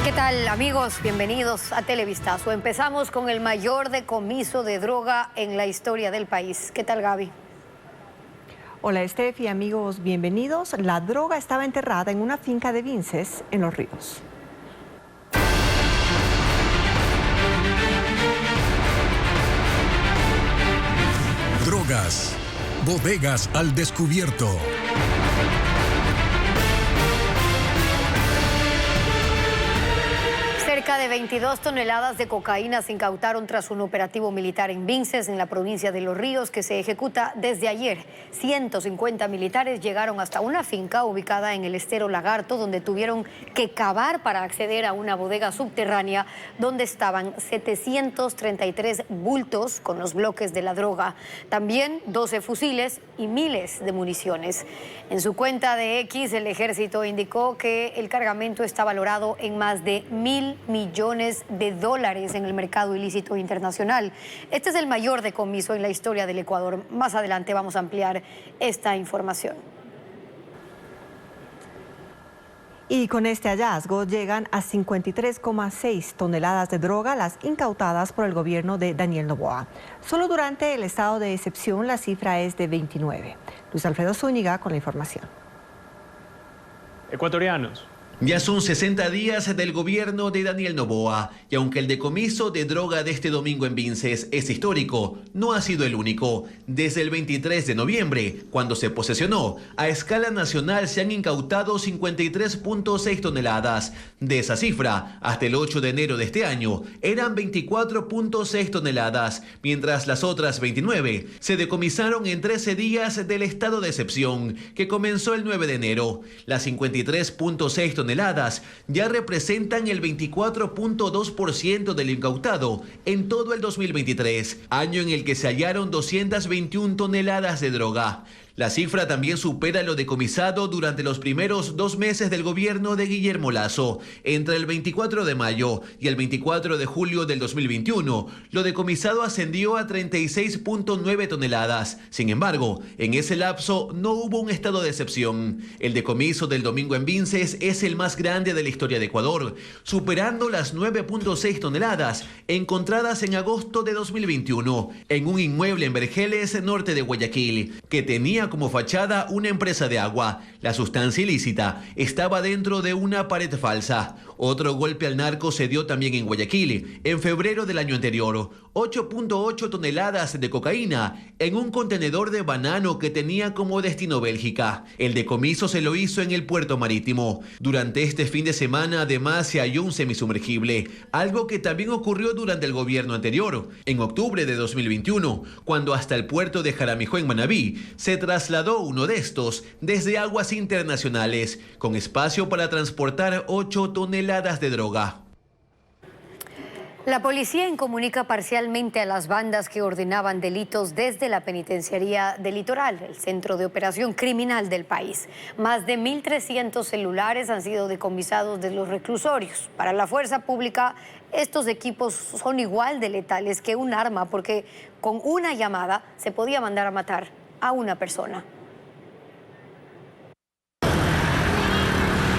¿Qué tal, amigos? Bienvenidos a Televistazo. Empezamos con el mayor decomiso de droga en la historia del país. ¿Qué tal, Gaby? Hola, Steph y amigos, bienvenidos. La droga estaba enterrada en una finca de Vinces, en Los Ríos. Drogas, bodegas al descubierto. Cerca de 22 toneladas de cocaína se incautaron tras un operativo militar en Vinces, en la provincia de Los Ríos, que se ejecuta desde ayer. 150 militares llegaron hasta una finca ubicada en el estero Lagarto, donde tuvieron que cavar para acceder a una bodega subterránea donde estaban 733 bultos con los bloques de la droga. También 12 fusiles y miles de municiones. En su cuenta de X, el ejército indicó que el cargamento está valorado en más de $1.000 millones en el mercado ilícito internacional. Este es el mayor decomiso en la historia del Ecuador. Más adelante vamos a ampliar esta información. Y con este hallazgo llegan a 53,6 toneladas de droga las incautadas por el gobierno de Daniel Noboa. Solo durante el estado de excepción la cifra es de 29. Luis Alfredo Zúñiga con la información. Ecuatorianos. Ya son 60 días del gobierno de Daniel Noboa, y aunque el decomiso de droga de este domingo en Vinces es histórico, no ha sido el único. Desde el 23 de noviembre, cuando se posesionó, a escala nacional se han incautado 53,6 toneladas. De esa cifra, hasta el 8 de enero de este año, eran 24,6 toneladas, mientras las otras 29 se decomisaron en 13 días del estado de excepción, que comenzó el 9 de enero. Las 53,6 toneladas ya representan el 24,2% del incautado en todo el 2023, año en el que se hallaron 221 toneladas de droga. La cifra también supera lo decomisado durante los primeros 2 meses del gobierno de Guillermo Lasso. Entre el 24 de mayo y el 24 de julio del 2021, lo decomisado ascendió a 36,9 toneladas. Sin embargo, en ese lapso no hubo un estado de excepción. El decomiso del domingo en Vinces es el más grande de la historia de Ecuador, superando las 9,6 toneladas encontradas en agosto de 2021 en un inmueble en Vergeles, norte de Guayaquil, que tenía como fachada una empresa de agua. La sustancia ilícita estaba dentro de una pared falsa. Otro golpe al narco se dio también en Guayaquil, en febrero del año anterior. 8,8 toneladas de cocaína en un contenedor de banano que tenía como destino Bélgica. El decomiso se lo hizo en el puerto marítimo. Durante este fin de semana, además, se halló un semisumergible, algo que también ocurrió durante el gobierno anterior. En octubre de 2021, cuando hasta el puerto de Jaramijó en Manabí se trasladó uno de estos desde aguas internacionales, con espacio para transportar 8 toneladas de droga. La policía incomunica parcialmente a las bandas que ordenaban delitos desde la penitenciaría del Litoral, el centro de operación criminal del país. Más de 1.300 celulares han sido decomisados de los reclusorios. Para la fuerza pública, estos equipos son igual de letales que un arma, porque con una llamada se podía mandar a matar a una persona.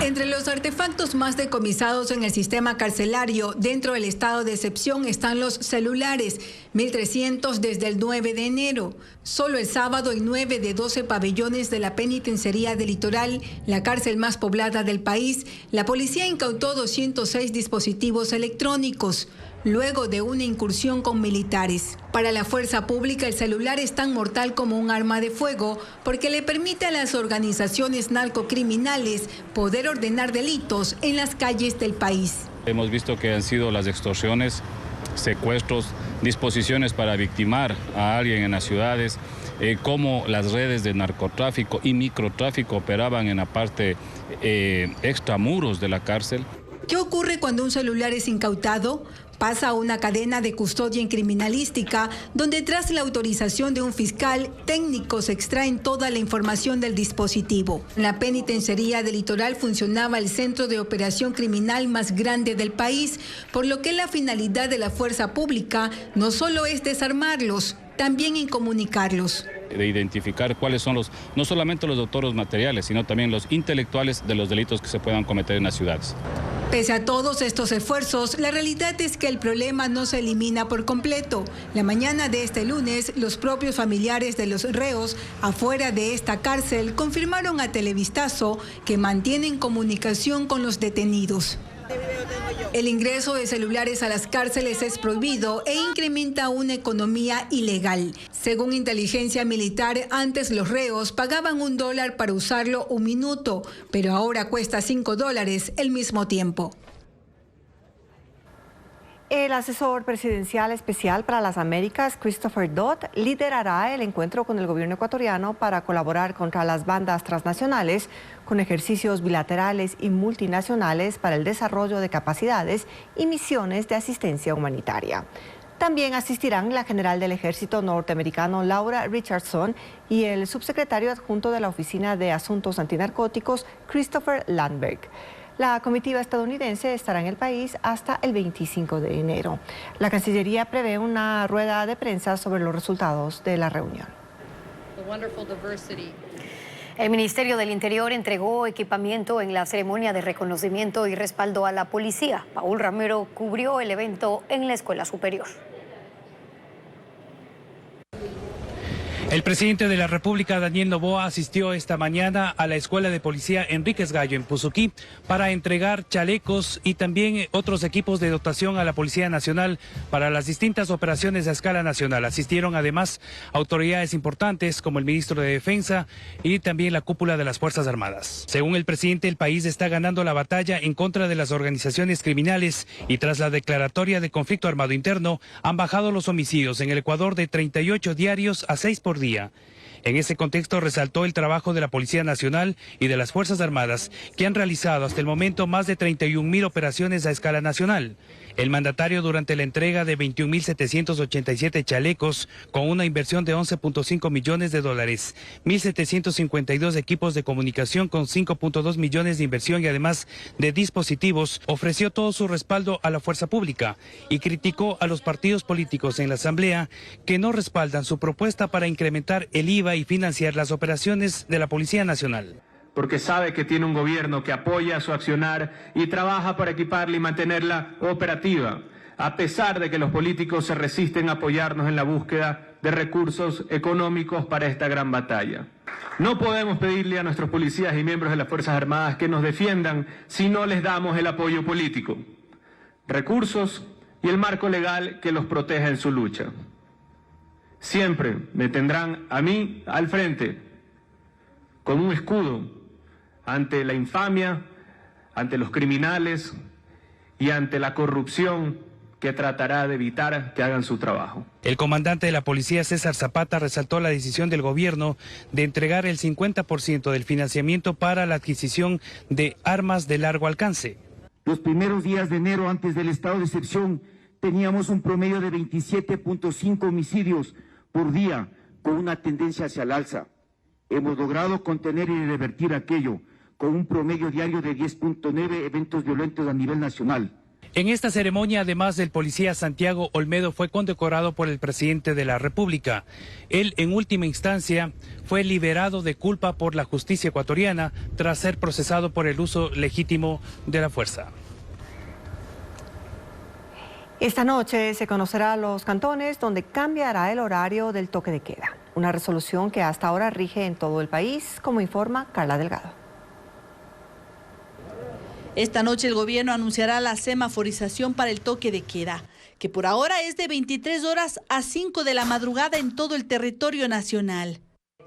Entre los artefactos más decomisados en el sistema carcelario dentro del estado de excepción están los celulares, 1.300 desde el 9 de enero. Solo el sábado en 9 de 12 pabellones de la penitenciaría del Litoral, la cárcel más poblada del país, la policía incautó 206 dispositivos electrónicos, luego de una incursión con militares. Para la fuerza pública, el celular es tan mortal como un arma de fuego porque le permite a las organizaciones narcocriminales poder ordenar delitos en las calles del país. Hemos visto que han sido las extorsiones, secuestros, disposiciones para victimar a alguien en las ciudades, cómo las redes de narcotráfico y microtráfico operaban en la parte extramuros de la cárcel. ¿Qué ocurre cuando un celular es incautado? Pasa a una cadena de custodia en criminalística, donde tras la autorización de un fiscal, técnicos extraen toda la información del dispositivo. En la penitenciaría del Litoral funcionaba el centro de operación criminal más grande del país, por lo que la finalidad de la fuerza pública no solo es desarmarlos, también incomunicarlos. De identificar cuáles son no solamente los autores materiales, sino también los intelectuales de los delitos que se puedan cometer en las ciudades. Pese a todos estos esfuerzos, la realidad es que el problema no se elimina por completo. La mañana de este lunes, los propios familiares de los reos afuera de esta cárcel confirmaron a Televistazo que mantienen comunicación con los detenidos. El ingreso de celulares a las cárceles es prohibido e incrementa una economía ilegal. Según inteligencia militar, antes los reos pagaban $1 para usarlo un minuto, pero ahora cuesta $5 el mismo tiempo. El asesor presidencial especial para las Américas, Christopher Dodd, liderará el encuentro con el gobierno ecuatoriano para colaborar contra las bandas transnacionales con ejercicios bilaterales y multinacionales para el desarrollo de capacidades y misiones de asistencia humanitaria. También asistirán la general del ejército norteamericano Laura Richardson y el subsecretario adjunto de la Oficina de Asuntos Antinarcóticos, Christopher Landberg. La comitiva estadounidense estará en el país hasta el 25 de enero. La Cancillería prevé una rueda de prensa sobre los resultados de la reunión. El Ministerio del Interior entregó equipamiento en la ceremonia de reconocimiento y respaldo a la policía. Paul Ramiro cubrió el evento en la Escuela Superior. El presidente de la República, Daniel Noboa, asistió esta mañana a la Escuela de Policía Enríquez Gallo en Puzuquí para entregar chalecos y también otros equipos de dotación a la Policía Nacional para las distintas operaciones a escala nacional. Asistieron además autoridades importantes como el ministro de Defensa y también la cúpula de las Fuerzas Armadas. Según el presidente, el país está ganando la batalla en contra de las organizaciones criminales y tras la declaratoria de conflicto armado interno han bajado los homicidios en el Ecuador de 38 diarios a 6 por día. En ese contexto resaltó el trabajo de la Policía Nacional y de las Fuerzas Armadas, que han realizado hasta el momento más de 31.000 operaciones a escala nacional. El mandatario, durante la entrega de 21.787 chalecos con una inversión de $11.5 millones, 1.752 equipos de comunicación con 5.2 millones de inversión y además de dispositivos, ofreció todo su respaldo a la fuerza pública y criticó a los partidos políticos en la Asamblea que no respaldan su propuesta para incrementar el IVA y financiar las operaciones de la Policía Nacional. Porque sabe que tiene un gobierno que apoya su accionar y trabaja para equiparla y mantenerla operativa, a pesar de que los políticos se resisten a apoyarnos en la búsqueda de recursos económicos para esta gran batalla. No podemos pedirle a nuestros policías y miembros de las Fuerzas Armadas que nos defiendan si no les damos el apoyo político, recursos y el marco legal que los proteja en su lucha. Siempre me tendrán a mí al frente, con un escudo ante la infamia, ante los criminales y ante la corrupción que tratará de evitar que hagan su trabajo. El comandante de la policía, César Zapata, resaltó la decisión del gobierno de entregar el 50% del financiamiento para la adquisición de armas de largo alcance. Los primeros días de enero, antes del estado de excepción, teníamos un promedio de 27.5 homicidios por día, con una tendencia hacia el alza. Hemos logrado contener y revertir aquello, con un promedio diario de 10.9 eventos violentos a nivel nacional. En esta ceremonia, además del policía Santiago Olmedo, fue condecorado por el presidente de la República. Él, en última instancia, fue liberado de culpa por la justicia ecuatoriana tras ser procesado por el uso legítimo de la fuerza. Esta noche se conocerá los cantones donde cambiará el horario del toque de queda. Una resolución que hasta ahora rige en todo el país, como informa Carla Delgado. Esta noche el gobierno anunciará la semaforización para el toque de queda, que por ahora es de 23 horas a 5 de la madrugada en todo el territorio nacional.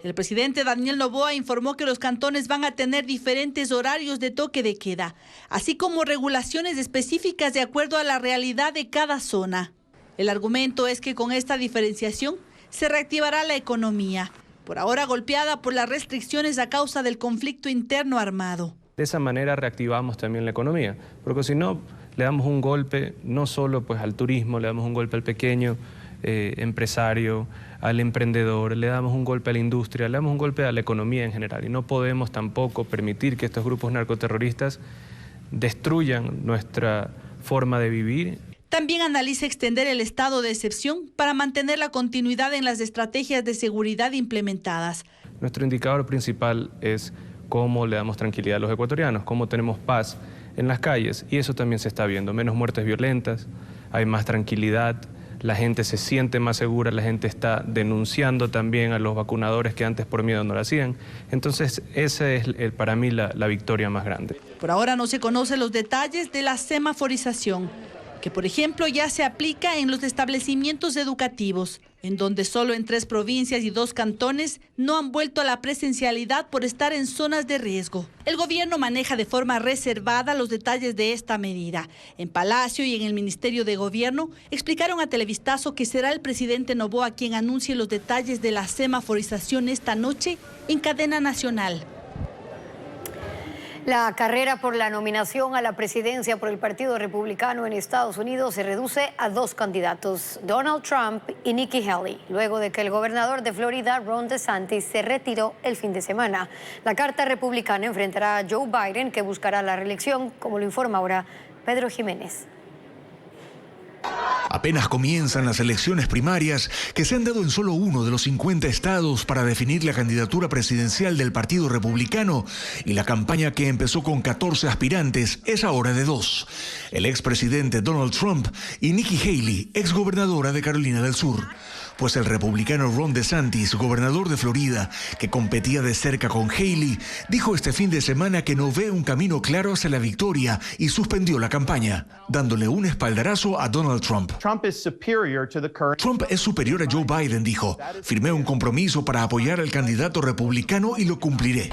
El presidente Daniel Noboa informó que los cantones van a tener diferentes horarios de toque de queda, así como regulaciones específicas de acuerdo a la realidad de cada zona. El argumento es que con esta diferenciación se reactivará la economía, por ahora golpeada por las restricciones a causa del conflicto interno armado. De esa manera reactivamos también la economía, porque si no, le damos un golpe no solo pues, al turismo, le damos un golpe al pequeño empresario, al emprendedor, le damos un golpe a la industria, le damos un golpe a la economía en general. Y no podemos tampoco permitir que estos grupos narcoterroristas destruyan nuestra forma de vivir. También analiza extender el estado de excepción para mantener la continuidad en las estrategias de seguridad implementadas. Nuestro indicador principal es cómo le damos tranquilidad a los ecuatorianos, cómo tenemos paz en las calles, y eso también se está viendo, menos muertes violentas, hay más tranquilidad, la gente se siente más segura, la gente está denunciando también a los vacunadores que antes por miedo no lo hacían. Entonces, esa es para mí la victoria más grande. Por ahora no se conocen los detalles de la semaforización, que por ejemplo ya se aplica en los establecimientos educativos, en donde solo en 3 provincias y 2 cantones no han vuelto a la presencialidad por estar en zonas de riesgo. El gobierno maneja de forma reservada los detalles de esta medida. En Palacio y en el Ministerio de Gobierno explicaron a Televistazo que será el presidente Noboa quien anuncie los detalles de la semaforización esta noche en cadena nacional. La carrera por la nominación a la presidencia por el Partido Republicano en Estados Unidos se reduce a 2 candidatos, Donald Trump y Nikki Haley, luego de que el gobernador de Florida, Ron DeSantis, se retiró el fin de semana. La carta republicana enfrentará a Joe Biden, que buscará la reelección, como lo informa ahora Pedro Jiménez. Apenas comienzan las elecciones primarias que se han dado en solo uno de los 50 estados para definir la candidatura presidencial del Partido Republicano, y la campaña, que empezó con 14 aspirantes, es ahora de 2. El expresidente Donald Trump y Nikki Haley, exgobernadora de Carolina del Sur. Pues el republicano Ron DeSantis, gobernador de Florida, que competía de cerca con Haley, dijo este fin de semana que no ve un camino claro hacia la victoria y suspendió la campaña, dándole un espaldarazo a Donald Trump. Trump es superior a Joe Biden, dijo. Firmé un compromiso para apoyar al candidato republicano y lo cumpliré.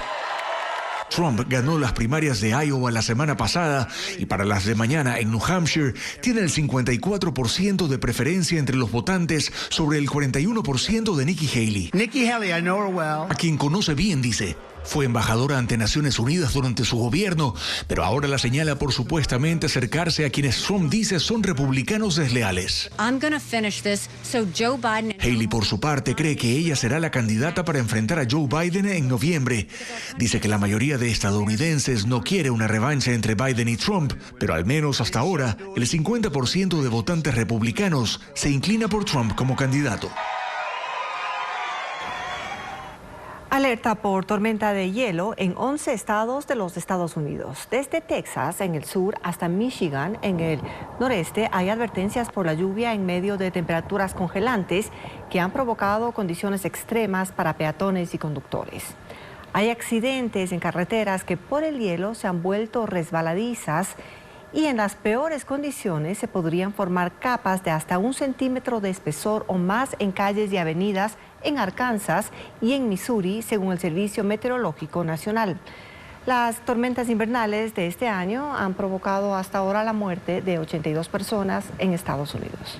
Trump ganó las primarias de Iowa la semana pasada y para las de mañana en New Hampshire tiene el 54% de preferencia entre los votantes sobre el 41% de Nikki Haley. Nikki Haley, I know her well. A quien conoce bien, dice. Fue embajadora ante Naciones Unidas durante su gobierno, pero ahora la señala por supuestamente acercarse a quienes Trump dice son republicanos desleales. Haley, por su parte, cree que ella será la candidata para enfrentar a Joe Biden en noviembre. Dice que la mayoría de estadounidenses no quiere una revancha entre Biden y Trump, pero al menos hasta ahora, el 50% de votantes republicanos se inclina por Trump como candidato. Alerta por tormenta de hielo en 11 estados de los Estados Unidos. Desde Texas, en el sur, hasta Michigan, en el noreste, hay advertencias por la lluvia en medio de temperaturas congelantes que han provocado condiciones extremas para peatones y conductores. Hay accidentes en carreteras que por el hielo se han vuelto resbaladizas y en las peores condiciones se podrían formar capas de hasta 1 centímetro de espesor o más en calles y avenidas en Arkansas y en Missouri, según el Servicio Meteorológico Nacional. Las tormentas invernales de este año han provocado hasta ahora la muerte de 82 personas en Estados Unidos.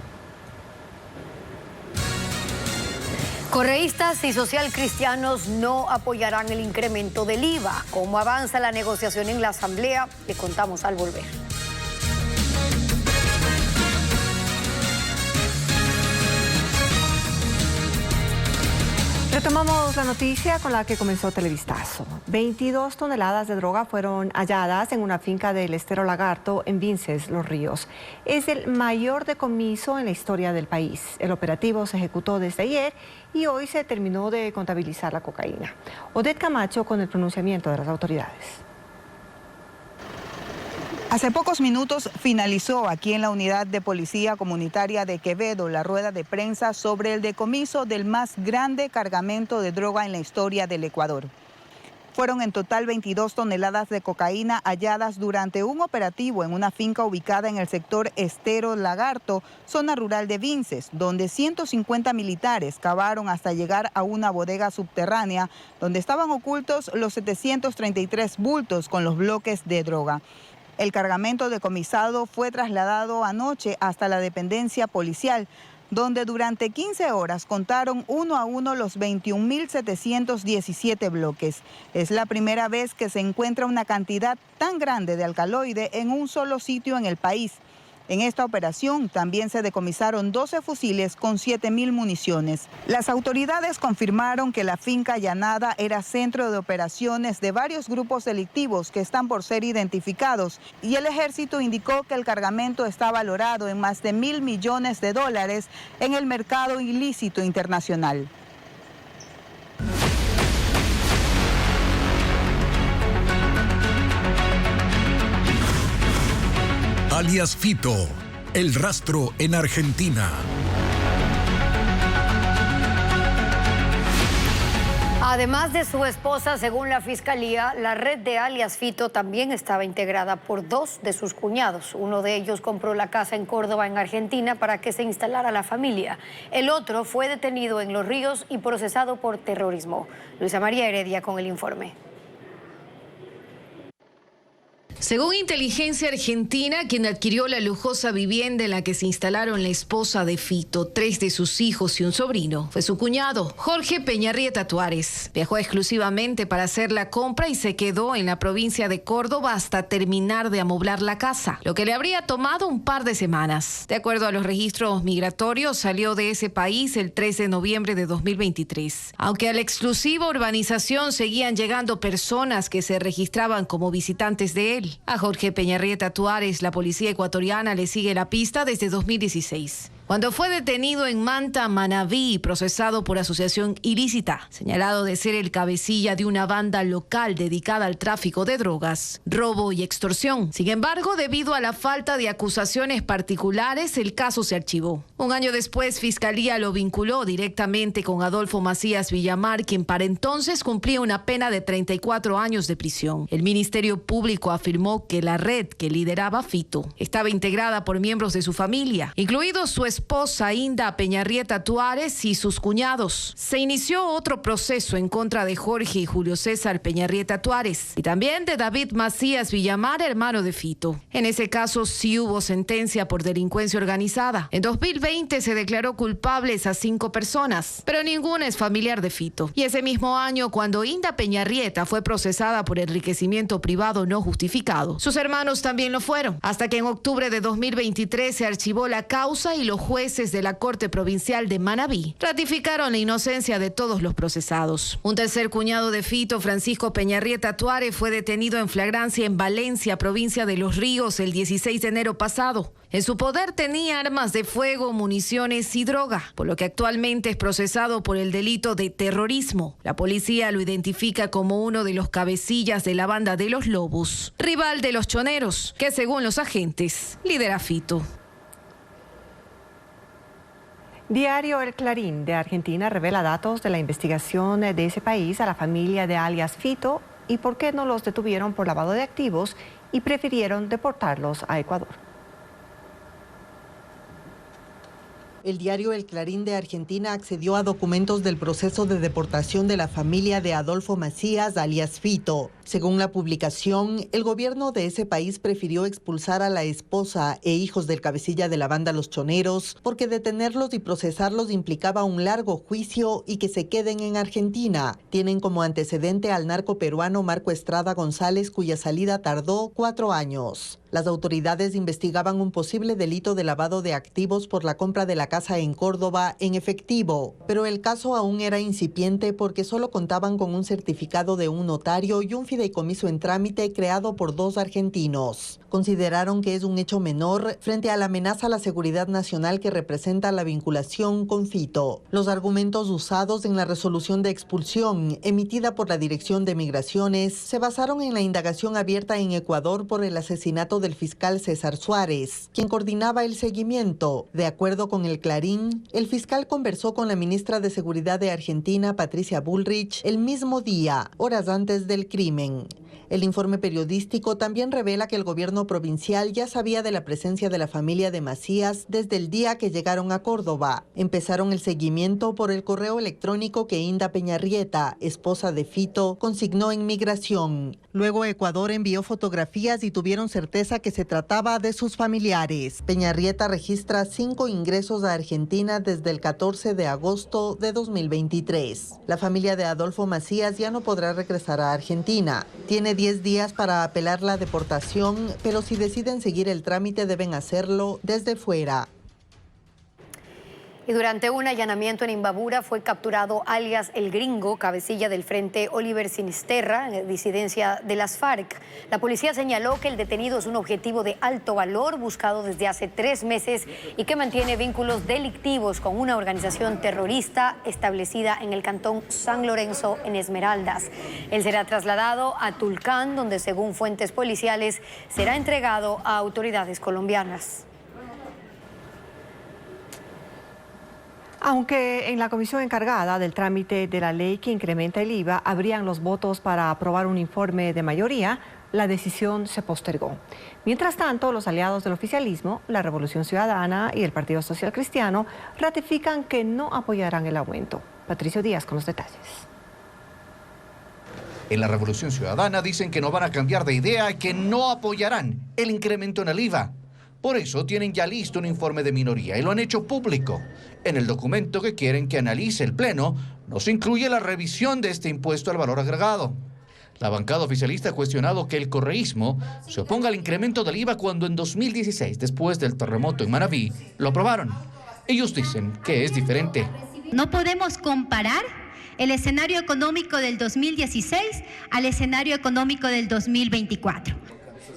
Correístas y socialcristianos no apoyarán el incremento del IVA. ¿Cómo avanza la negociación en la Asamblea? Le contamos al volver. Retomamos la noticia con la que comenzó Televistazo. 22 toneladas de droga fueron halladas en una finca del Estero Lagarto en Vinces, Los Ríos. Es el mayor decomiso en la historia del país. El operativo se ejecutó desde ayer y hoy se terminó de contabilizar la cocaína. Odette Camacho con el pronunciamiento de las autoridades. Hace pocos minutos finalizó aquí en la Unidad de Policía Comunitaria de Quevedo la rueda de prensa sobre el decomiso del más grande cargamento de droga en la historia del Ecuador. Fueron en total 22 toneladas de cocaína halladas durante un operativo en una finca ubicada en el sector Estero Lagarto, zona rural de Vinces, donde 150 militares cavaron hasta llegar a una bodega subterránea donde estaban ocultos los 733 bultos con los bloques de droga. El cargamento decomisado fue trasladado anoche hasta la dependencia policial, donde durante 15 horas contaron uno a uno los 21.717 bloques. Es la primera vez que se encuentra una cantidad tan grande de alcaloide en un solo sitio en el país. En esta operación también se decomisaron 12 fusiles con 7.000 municiones. Las autoridades confirmaron que la finca allanada era centro de operaciones de varios grupos delictivos que están por ser identificados, y el ejército indicó que el cargamento está valorado en más de $1.000 millones en el mercado ilícito internacional. alias Fito, el rastro en Argentina. Además de su esposa, según la Fiscalía, la red de alias Fito también estaba integrada por 2 de sus cuñados. Uno de ellos compró la casa en Córdoba, en Argentina, para que se instalara la familia. El otro fue detenido en Los Ríos y procesado por terrorismo. Luisa María Heredia con el informe. Según Inteligencia Argentina, quien adquirió la lujosa vivienda en la que se instalaron la esposa de Fito, 3 de sus hijos y un sobrino, fue su cuñado, Jorge Peñarrieta Tuárez. Viajó exclusivamente para hacer la compra y se quedó en la provincia de Córdoba hasta terminar de amoblar la casa, lo que le habría tomado un par de semanas. De acuerdo a los registros migratorios, salió de ese país el 3 de noviembre de 2023. Aunque a la exclusiva urbanización seguían llegando personas que se registraban como visitantes de él. A Jorge Peñarrieta Tuárez, la policía ecuatoriana le sigue la pista desde 2016. Cuando fue detenido en Manta, Manabí, y procesado por asociación ilícita, señalado de ser el cabecilla de una banda local dedicada al tráfico de drogas, robo y extorsión. Sin embargo, debido a la falta de acusaciones particulares, el caso se archivó. Un año después, Fiscalía lo vinculó directamente con Adolfo Macías Villamar, quien para entonces cumplía una pena de 34 años de prisión. El Ministerio Público afirmó que la red que lideraba Fito estaba integrada por miembros de su familia, incluido su esposa Inda Peñarrieta Tuárez y sus cuñados. Se inició otro proceso en contra de Jorge y Julio César Peñarrieta Tuárez y también de David Macías Villamar, hermano de Fito. En ese caso sí hubo sentencia por delincuencia organizada. En 2020 se declaró culpables a 5 personas, pero ninguna es familiar de Fito. Y ese mismo año, cuando Inda Peñarrieta fue procesada por enriquecimiento privado no justificado, sus hermanos también lo fueron, hasta que en octubre de 2023 se archivó la causa y los jueces de la Corte Provincial de Manabí ratificaron la inocencia de todos los procesados. Un tercer cuñado de Fito, Francisco Peñarrieta Tuárez, fue detenido en flagrancia en Valencia, provincia de Los Ríos, el 16 de enero pasado. En su poder tenía armas de fuego, municiones y droga, por lo que actualmente es procesado por el delito de terrorismo. La policía lo identifica como uno de los cabecillas de la banda de los Lobos, rival de los Choneros, que según los agentes lidera Fito. Diario El Clarín de Argentina revela datos de la investigación de ese país a la familia de alias Fito y por qué no los detuvieron por lavado de activos y prefirieron deportarlos a Ecuador. El diario El Clarín de Argentina accedió a documentos del proceso de deportación de la familia de Adolfo Macías, alias Fito. Según la publicación, el gobierno de ese país prefirió expulsar a la esposa e hijos del cabecilla de la banda Los Choneros porque detenerlos y procesarlos implicaba un largo juicio y que se queden en Argentina. Tienen como antecedente al narco peruano Marco Estrada González, cuya salida tardó 4 años. Las autoridades investigaban un posible delito de lavado de activos por la compra de la casa en Córdoba en efectivo, pero el caso aún era incipiente porque solo contaban con un certificado de un notario y un fideicomiso en trámite creado por 2 argentinos. Consideraron que es un hecho menor frente a la amenaza a la seguridad nacional que representa la vinculación con Fito. Los argumentos usados en la resolución de expulsión emitida por la Dirección de Migraciones se basaron en la indagación abierta en Ecuador por el asesinato del fiscal César Suárez, quien coordinaba el seguimiento. De acuerdo con El Clarín, el fiscal conversó con la ministra de Seguridad de Argentina, Patricia Bullrich, el mismo día, horas antes del crimen. El informe periodístico también revela que el gobierno provincial ya sabía de la presencia de la familia de Macías desde el día que llegaron a Córdoba. Empezaron el seguimiento por el correo electrónico que Inda Peñarrieta, esposa de Fito, consignó en Migración. Luego Ecuador envió fotografías y tuvieron certeza que se trataba de sus familiares. Peñarrieta registra 5 ingresos a Argentina desde el 14 de agosto de 2023. La familia de Adolfo Macías ya no podrá regresar a Argentina. Tiene 10 días para apelar la deportación, pero si deciden seguir el trámite deben hacerlo desde fuera. Y durante un allanamiento en Imbabura fue capturado alias El Gringo, cabecilla del Frente Oliver Sinisterra, disidencia de las FARC. La policía señaló que el detenido es un objetivo de alto valor buscado desde hace 3 meses y que mantiene vínculos delictivos con una organización terrorista establecida en el cantón San Lorenzo, en Esmeraldas. Él será trasladado a Tulcán, donde según fuentes policiales será entregado a autoridades colombianas. Aunque en la comisión encargada del trámite de la ley que incrementa el IVA habrían los votos para aprobar un informe de mayoría, la decisión se postergó. Mientras tanto, los aliados del oficialismo, la Revolución Ciudadana y el Partido Social Cristiano ratifican que no apoyarán el aumento. Patricio Díaz con los detalles. En la Revolución Ciudadana dicen que no van a cambiar de idea y que no apoyarán el incremento en el IVA. Por eso tienen ya listo un informe de minoría y lo han hecho público. En el documento que quieren que analice el Pleno, no se incluye la revisión de este impuesto al valor agregado. La bancada oficialista ha cuestionado que el correísmo se oponga al incremento del IVA cuando en 2016, después del terremoto en Manabí, lo aprobaron. Ellos dicen que es diferente. No podemos comparar el escenario económico del 2016 al escenario económico del 2024.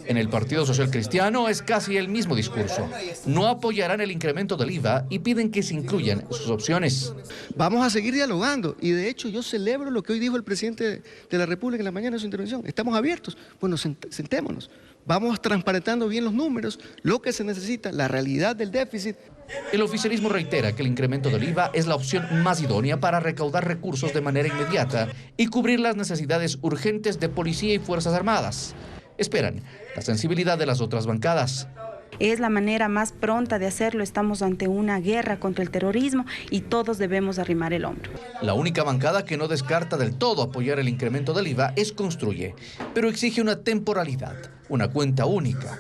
En el Partido Social Cristiano es casi el mismo discurso. No apoyarán el incremento del IVA y piden que se incluyan sus opciones. Vamos a seguir dialogando y de hecho yo celebro lo que hoy dijo el presidente de la República en la mañana en su intervención. Estamos abiertos. Bueno, sentémonos. Vamos transparentando bien los números, lo que se necesita, la realidad del déficit. El oficialismo reitera que el incremento del IVA es la opción más idónea para recaudar recursos de manera inmediata y cubrir las necesidades urgentes de policía y Fuerzas Armadas. Esperan la sensibilidad de las otras bancadas. Es la manera más pronta de hacerlo. Estamos ante una guerra contra el terrorismo y todos debemos arrimar el hombro. La única bancada que no descarta del todo apoyar el incremento del IVA es Construye, pero exige una temporalidad, una cuenta única,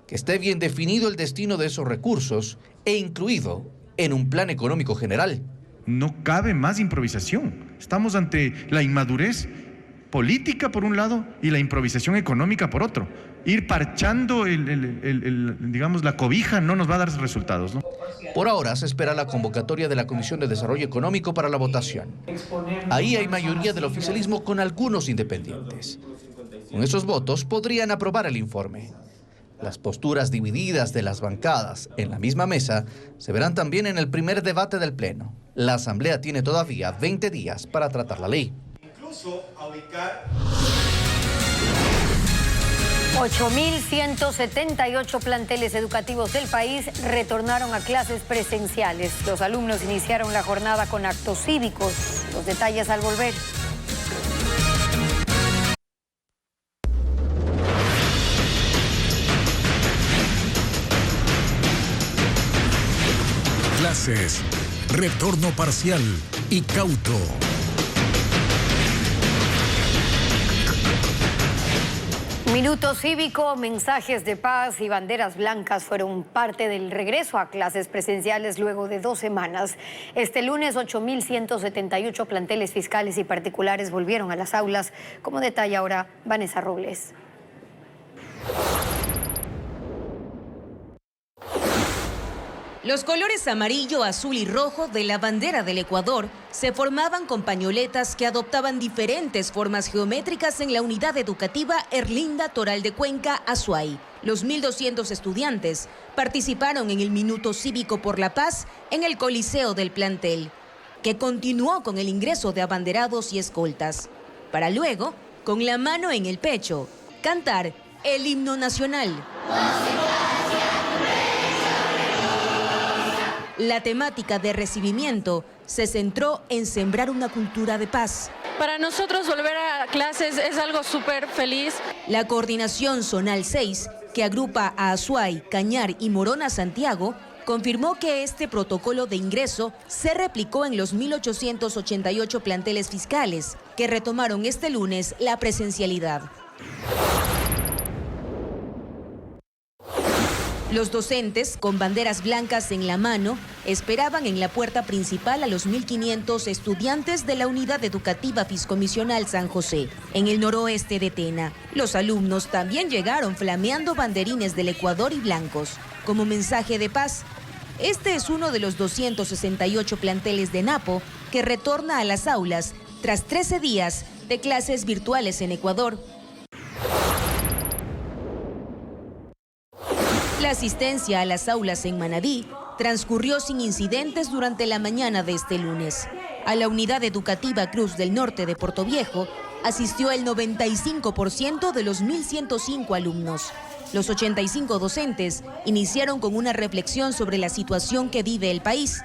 que esté bien definido el destino de esos recursos e incluido en un plan económico general. No cabe más improvisación. Estamos ante la inmadurez política por un lado y la improvisación económica por otro. Ir parchando digamos, la cobija no nos va a dar resultados, ¿no? Por ahora se espera la convocatoria de la Comisión de Desarrollo Económico para la votación. Ahí hay mayoría del oficialismo con algunos independientes. Con esos votos podrían aprobar el informe. Las posturas divididas de las bancadas en la misma mesa se verán también en el primer debate del Pleno. La Asamblea tiene todavía 20 días para tratar la ley. 8.178 planteles educativos del país retornaron a clases presenciales. Los alumnos iniciaron la jornada con actos cívicos. Los detalles al volver. Clases, retorno parcial y cauto. Minuto cívico, mensajes de paz y banderas blancas fueron parte del regreso a clases presenciales luego de 2 semanas. Este lunes, 8.178 planteles fiscales y particulares volvieron a las aulas, como detalla ahora Vanessa Robles. Los colores amarillo, azul y rojo de la bandera del Ecuador se formaban con pañoletas que adoptaban diferentes formas geométricas en la unidad educativa Erlinda Toral de Cuenca, Azuay. Los 1.200 estudiantes participaron en el Minuto Cívico por la Paz en el Coliseo del plantel, que continuó con el ingreso de abanderados y escoltas, para luego, con la mano en el pecho, cantar el himno nacional. La temática de recibimiento se centró en sembrar una cultura de paz. Para nosotros volver a clases es algo súper feliz. La coordinación zonal 6, que agrupa a Azuay, Cañar y Morona Santiago, confirmó que este protocolo de ingreso se replicó en los 1.888 planteles fiscales, que retomaron este lunes la presencialidad. Los docentes, con banderas blancas en la mano, esperaban en la puerta principal a los 1.500 estudiantes de la Unidad Educativa Fiscomisional San José, en el noroeste de Tena. Los alumnos también llegaron flameando banderines del Ecuador y blancos, como mensaje de paz Este es uno de los 268 planteles de Napo que retorna a las aulas tras 13 días de clases virtuales en Ecuador. La asistencia a las aulas en Manabí transcurrió sin incidentes durante la mañana de este lunes. A la unidad educativa Cruz del Norte de Portoviejo asistió el 95% de los 1.105 alumnos. Los 85 docentes iniciaron con una reflexión sobre la situación que vive el país.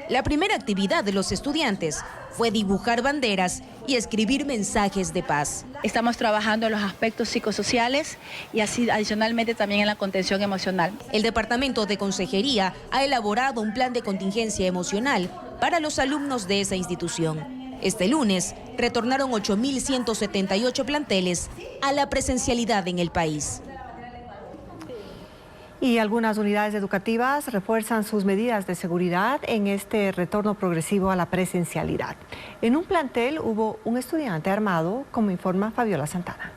La primera actividad de los estudiantes fue dibujar banderas y escribir mensajes de paz. Estamos trabajando en los aspectos psicosociales y así adicionalmente también en la contención emocional. El Departamento de Consejería ha elaborado un plan de contingencia emocional para los alumnos de esa institución. Este lunes retornaron 8.178 planteles a la presencialidad en el país. Y algunas unidades educativas refuerzan sus medidas de seguridad en este retorno progresivo a la presencialidad. En un plantel hubo un estudiante armado, como informa Fabiola Santana.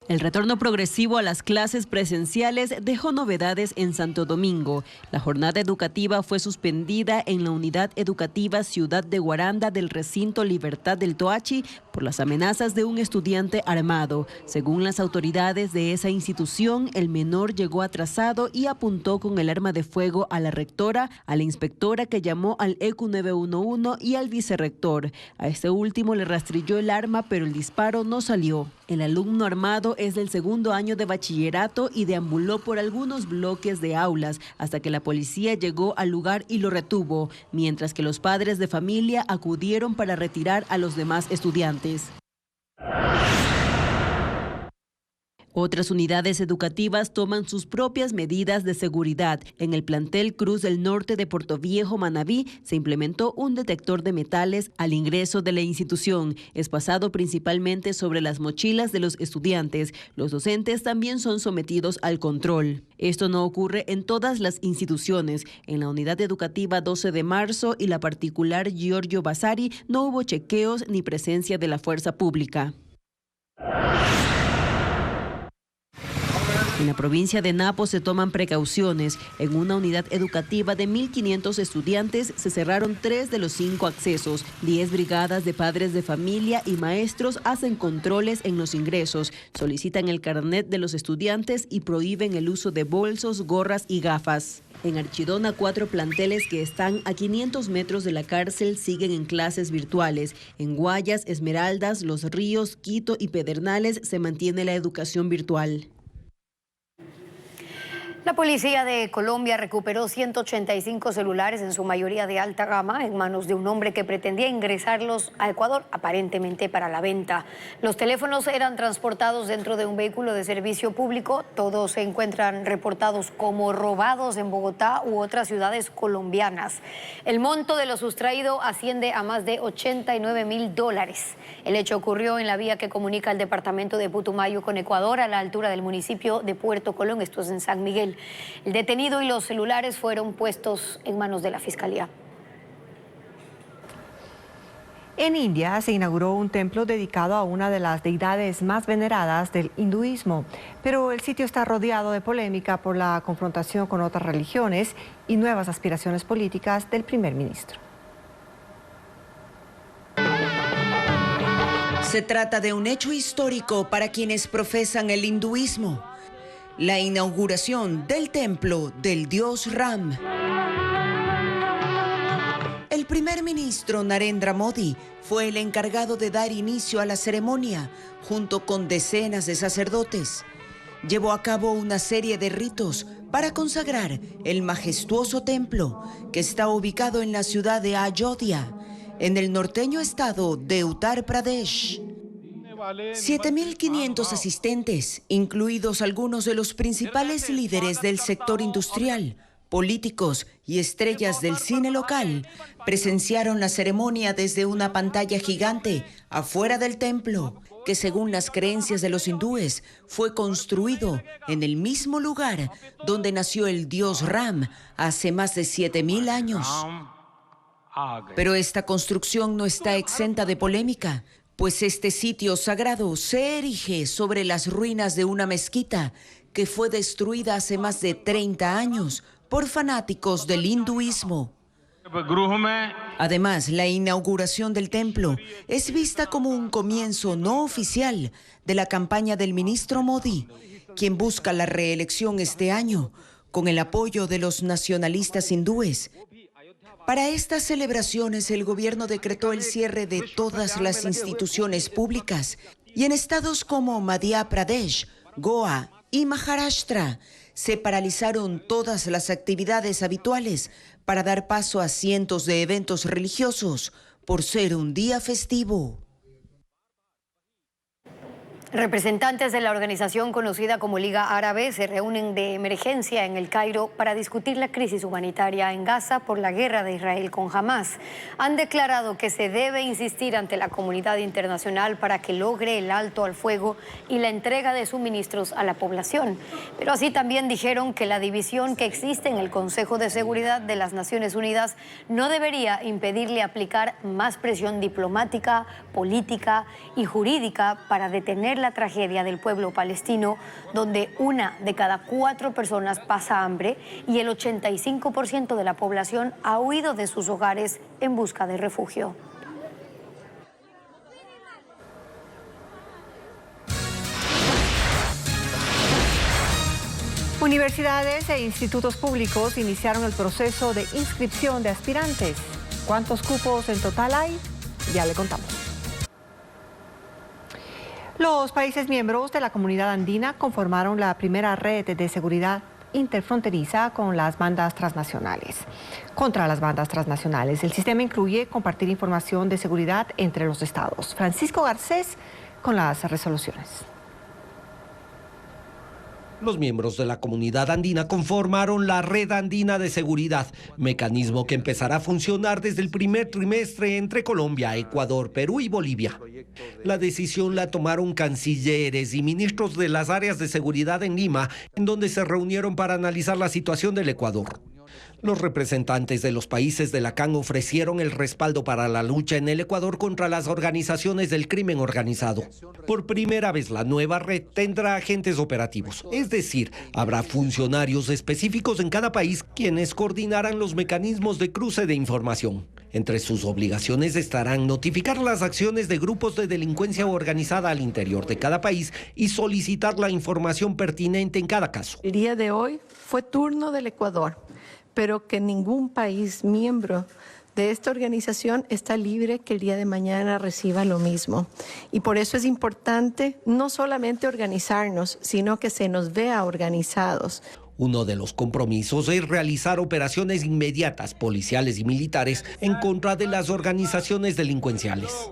El retorno progresivo a las clases presenciales dejó novedades en Santo Domingo. La jornada educativa fue suspendida en la Unidad Educativa Ciudad de Guaranda del recinto Libertad del Toachi por las amenazas de un estudiante armado. Según las autoridades de esa institución, el menor llegó atrasado y apuntó con el arma de fuego a la rectora, a la inspectora que llamó al ECU 911 y al vicerrector. A este último le rastrilló el arma, pero el disparo no salió. El alumno armado es del segundo año de bachillerato y deambuló por algunos bloques de aulas hasta que la policía llegó al lugar y lo retuvo, mientras que los padres de familia acudieron para retirar a los demás estudiantes. Otras unidades educativas toman sus propias medidas de seguridad. En el plantel Cruz del Norte de Portoviejo, Manabí, se implementó un detector de metales al ingreso de la institución. Es pasado principalmente sobre las mochilas de los estudiantes. Los docentes también son sometidos al control. Esto no ocurre en todas las instituciones. En la unidad educativa 12 de marzo y la particular Giorgio Vasari no hubo chequeos ni presencia de la fuerza pública. En la provincia de Napo se toman precauciones. En una unidad educativa de 1.500 estudiantes se cerraron 3 de los 5 accesos. 10 brigadas de padres de familia y maestros hacen controles en los ingresos, solicitan el carnet de los estudiantes y prohíben el uso de bolsos, gorras y gafas. En Archidona, 4 planteles que están a 500 metros de la cárcel siguen en clases virtuales. En Guayas, Esmeraldas, Los Ríos, Quito y Pedernales se mantiene la educación virtual. La policía de Colombia recuperó 185 celulares, en su mayoría de alta gama, en manos de un hombre que pretendía ingresarlos a Ecuador, aparentemente para la venta. Los teléfonos eran transportados dentro de un vehículo de servicio público. Todos se encuentran reportados como robados en Bogotá u otras ciudades colombianas. El monto de lo sustraído asciende a más de $89.000. El hecho ocurrió en la vía que comunica el departamento de Putumayo con Ecuador, a la altura del municipio de Puerto Colón, esto es en San Miguel. El detenido y los celulares fueron puestos en manos de la Fiscalía. En India se inauguró un templo dedicado a una de las deidades más veneradas del hinduismo, pero el sitio está rodeado de polémica por la confrontación con otras religiones y nuevas aspiraciones políticas del primer ministro. Se trata de un hecho histórico para quienes profesan el hinduismo. La inauguración del templo del dios Ram. El primer ministro Narendra Modi fue el encargado de dar inicio a la ceremonia, junto con decenas de sacerdotes. Llevó a cabo una serie de ritos para consagrar el majestuoso templo, que está ubicado en la ciudad de Ayodhya, en el norteño estado de Uttar Pradesh. 7.500 asistentes, incluidos algunos de los principales líderes del sector industrial, políticos y estrellas del cine local, presenciaron la ceremonia desde una pantalla gigante afuera del templo, que según las creencias de los hindúes fue construido en el mismo lugar donde nació el dios Ram hace más de 7.000 años. Pero esta construcción no está exenta de polémica, pues este sitio sagrado se erige sobre las ruinas de una mezquita que fue destruida hace más de 30 años por fanáticos del hinduismo. Además, la inauguración del templo es vista como un comienzo no oficial de la campaña del ministro Modi, quien busca la reelección este año con el apoyo de los nacionalistas hindúes. Para estas celebraciones, el gobierno decretó el cierre de todas las instituciones públicas y en estados como Madhya Pradesh, Goa y Maharashtra se paralizaron todas las actividades habituales para dar paso a cientos de eventos religiosos por ser un día festivo. Representantes de la organización conocida como Liga Árabe se reúnen de emergencia en El Cairo para discutir la crisis humanitaria en Gaza por la guerra de Israel con Hamás. Han declarado que se debe insistir ante la comunidad internacional para que logre el alto al fuego y la entrega de suministros a la población. Pero así también dijeron que la división que existe en el Consejo de Seguridad de las Naciones Unidas no debería impedirle aplicar más presión diplomática, política y jurídica para detener la tragedia del pueblo palestino, donde 1 de cada 4 personas pasa hambre y el 85% de la población ha huido de sus hogares en busca de refugio. Universidades e institutos públicos iniciaron el proceso de inscripción de aspirantes. ¿Cuántos cupos en total hay? Ya le contamos. Los países miembros de la Comunidad Andina conformaron la primera red de seguridad interfronteriza con las bandas transnacionales. Contra las bandas transnacionales, el sistema incluye compartir información de seguridad entre los estados. Francisco Garcés con las resoluciones. Los miembros de la Comunidad Andina conformaron la Red Andina de Seguridad, mecanismo que empezará a funcionar desde el primer trimestre entre Colombia, Ecuador, Perú y Bolivia. La decisión la tomaron cancilleres y ministros de las áreas de seguridad en Lima, en donde se reunieron para analizar la situación del Ecuador. Los representantes de los países de la CAN ofrecieron el respaldo para la lucha en el Ecuador contra las organizaciones del crimen organizado. Por primera vez, la nueva red tendrá agentes operativos, es decir, habrá funcionarios específicos en cada país quienes coordinarán los mecanismos de cruce de información. Entre sus obligaciones estarán notificar las acciones de grupos de delincuencia organizada al interior de cada país y solicitar la información pertinente en cada caso. El día de hoy fue turno del Ecuador, pero que ningún país miembro de esta organización está libre que el día de mañana reciba lo mismo. Y por eso es importante no solamente organizarnos, sino que se nos vea organizados. Uno de los compromisos es realizar operaciones inmediatas, policiales y militares, en contra de las organizaciones delincuenciales.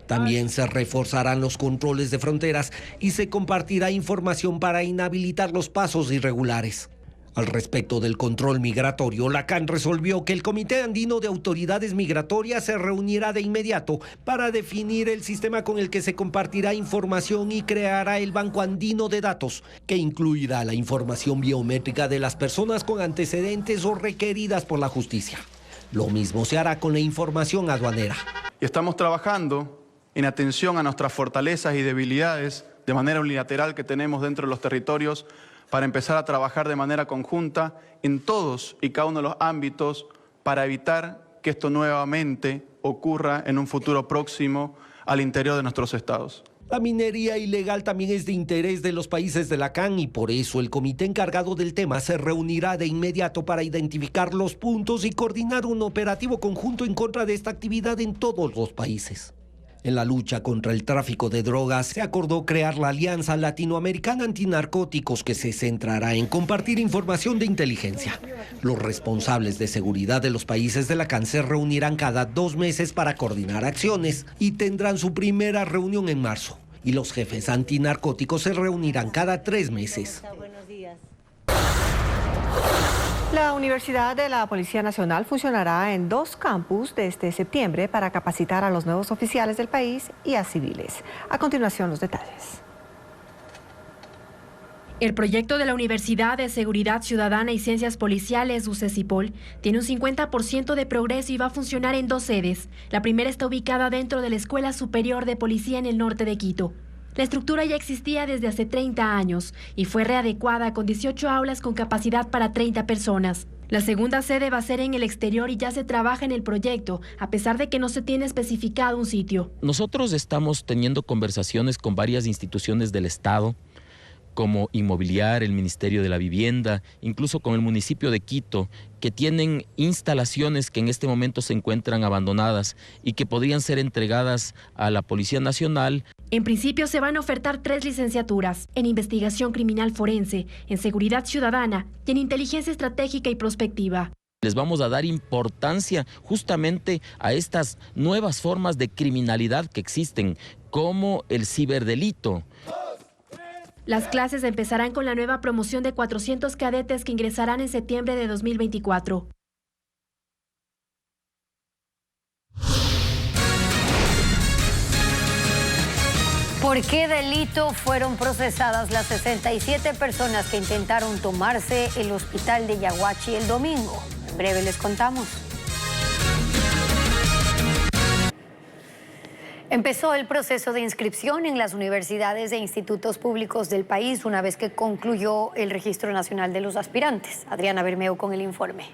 También se reforzarán los controles de fronteras y se compartirá información para inhabilitar los pasos irregulares. Al respecto del control migratorio, la CAN resolvió que el Comité Andino de Autoridades Migratorias se reunirá de inmediato para definir el sistema con el que se compartirá información y creará el Banco Andino de Datos, que incluirá la información biométrica de las personas con antecedentes o requeridas por la justicia. Lo mismo se hará con la información aduanera. Y estamos trabajando en atención a nuestras fortalezas y debilidades de manera unilateral que tenemos dentro de los territorios, para empezar a trabajar de manera conjunta en todos y cada uno de los ámbitos para evitar que esto nuevamente ocurra en un futuro próximo al interior de nuestros estados. La minería ilegal también es de interés de los países de la CAN y por eso el comité encargado del tema se reunirá de inmediato para identificar los puntos y coordinar un operativo conjunto en contra de esta actividad en todos los países. En la lucha contra el tráfico de drogas se acordó crear la Alianza Latinoamericana Antinarcóticos, que se centrará en compartir información de inteligencia. Los responsables de seguridad de los países de la CAN se reunirán cada 2 meses para coordinar acciones y tendrán su primera reunión en marzo. Y los jefes antinarcóticos se reunirán cada 3 meses. La Universidad de la Policía Nacional funcionará en 2 campus desde septiembre para capacitar a los nuevos oficiales del país y a civiles. A continuación, los detalles. El proyecto de la Universidad de Seguridad Ciudadana y Ciencias Policiales, UCESIPOL, tiene un 50% de progreso y va a funcionar en 2 sedes. La primera está ubicada dentro de la Escuela Superior de Policía en el norte de Quito. La estructura ya existía desde hace 30 años y fue readecuada con 18 aulas con capacidad para 30 personas. La segunda sede va a ser en el exterior y ya se trabaja en el proyecto, a pesar de que no se tiene especificado un sitio. Nosotros estamos teniendo conversaciones con varias instituciones del Estado, como Inmobiliar, el Ministerio de la Vivienda, incluso con el municipio de Quito, que tienen instalaciones que en este momento se encuentran abandonadas y que podrían ser entregadas a la Policía Nacional. En principio se van a ofertar 3 licenciaturas, en Investigación Criminal Forense, en Seguridad Ciudadana y en Inteligencia Estratégica y Prospectiva. Les vamos a dar importancia justamente a estas nuevas formas de criminalidad que existen, como el ciberdelito. Las clases empezarán con la nueva promoción de 400 cadetes que ingresarán en septiembre de 2024. ¿Por qué delito fueron procesadas las 67 personas que intentaron tomarse el hospital de Yaguachi el domingo? En breve les contamos. Empezó el proceso de inscripción en las universidades e institutos públicos del país una vez que concluyó el Registro Nacional de los Aspirantes. Adriana Bermeo con el informe.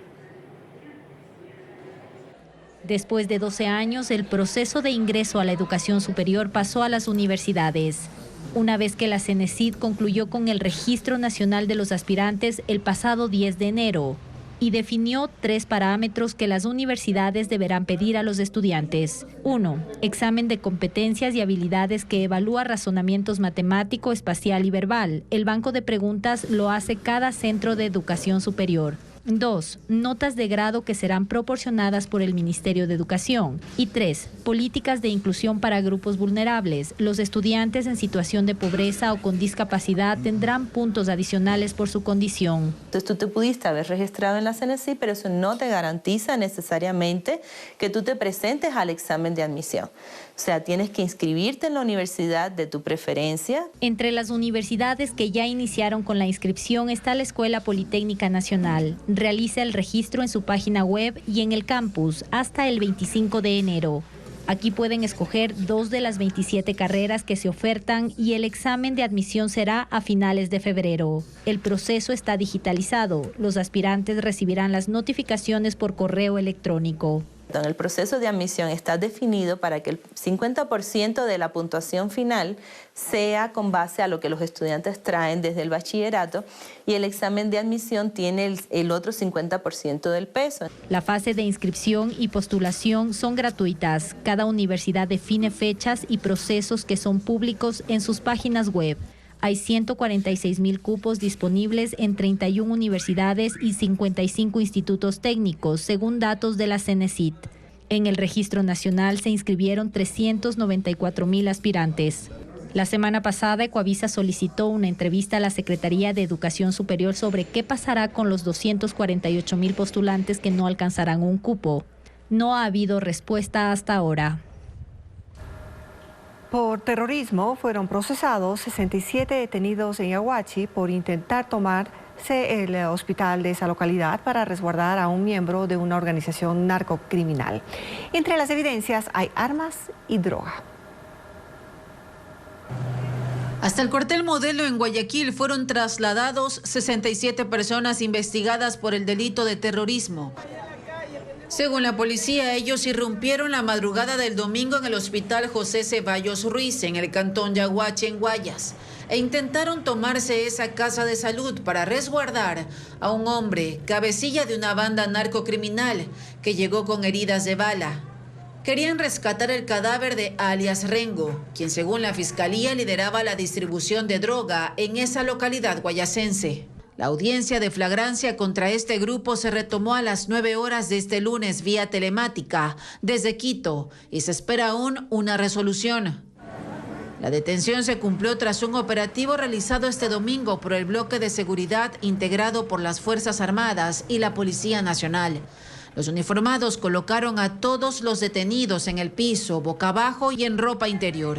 Después de 12 años, el proceso de ingreso a la educación superior pasó a las universidades. Una vez que la CENESID concluyó con el Registro Nacional de los Aspirantes el pasado 10 de enero y definió 3 parámetros que las universidades deberán pedir a los estudiantes. 1. Examen de competencias y habilidades que evalúa razonamientos matemático, espacial y verbal. El banco de preguntas lo hace cada centro de educación superior. 2. Notas de grado que serán proporcionadas por el Ministerio de Educación. Y 3. Políticas de inclusión para grupos vulnerables. Los estudiantes en situación de pobreza o con discapacidad tendrán puntos adicionales por su condición. Entonces tú te pudiste haber registrado en la CENESID, pero eso no te garantiza necesariamente que tú te presentes al examen de admisión. O sea, tienes que inscribirte en la universidad de tu preferencia. Entre las universidades que ya iniciaron con la inscripción está la Escuela Politécnica Nacional. Realiza el registro en su página web y en el campus hasta el 25 de enero. Aquí pueden escoger 2 de las 27 carreras que se ofertan y el examen de admisión será a finales de febrero. El proceso está digitalizado. Los aspirantes recibirán las notificaciones por correo electrónico. En el proceso de admisión está definido para que el 50% de la puntuación final sea con base a lo que los estudiantes traen desde el bachillerato y el examen de admisión tiene el otro 50% del peso. La fase de inscripción y postulación son gratuitas. Cada universidad define fechas y procesos que son públicos en sus páginas web. Hay 146,000 cupos disponibles en 31 universidades y 55 institutos técnicos, según datos de la CENESID. En el Registro Nacional se inscribieron 394,000 aspirantes. La semana pasada, Ecoavisa solicitó una entrevista a la Secretaría de Educación Superior sobre qué pasará con los 248,000 postulantes que no alcanzarán un cupo. No ha habido respuesta hasta ahora. Por terrorismo fueron procesados 67 detenidos en Yaguachi por intentar tomarse el hospital de esa localidad para resguardar a un miembro de una organización narcocriminal. Entre las evidencias hay armas y droga. Hasta el cuartel Modelo en Guayaquil fueron trasladados 67 personas investigadas por el delito de terrorismo. Según la policía, ellos irrumpieron la madrugada del domingo en el hospital José Ceballos Ruiz, en el cantón Yaguachi, en Guayas, e intentaron tomarse esa casa de salud para resguardar a un hombre, cabecilla de una banda narcocriminal, que llegó con heridas de bala. Querían rescatar el cadáver de alias Rengo, quien según la fiscalía lideraba la distribución de droga en esa localidad guayacense. La audiencia de flagrancia contra este grupo se retomó a las 9 horas de este lunes vía telemática desde Quito y se espera aún una resolución. La detención se cumplió tras un operativo realizado este domingo por el bloque de seguridad integrado por las Fuerzas Armadas y la Policía Nacional. Los uniformados colocaron a todos los detenidos en el piso, boca abajo y en ropa interior.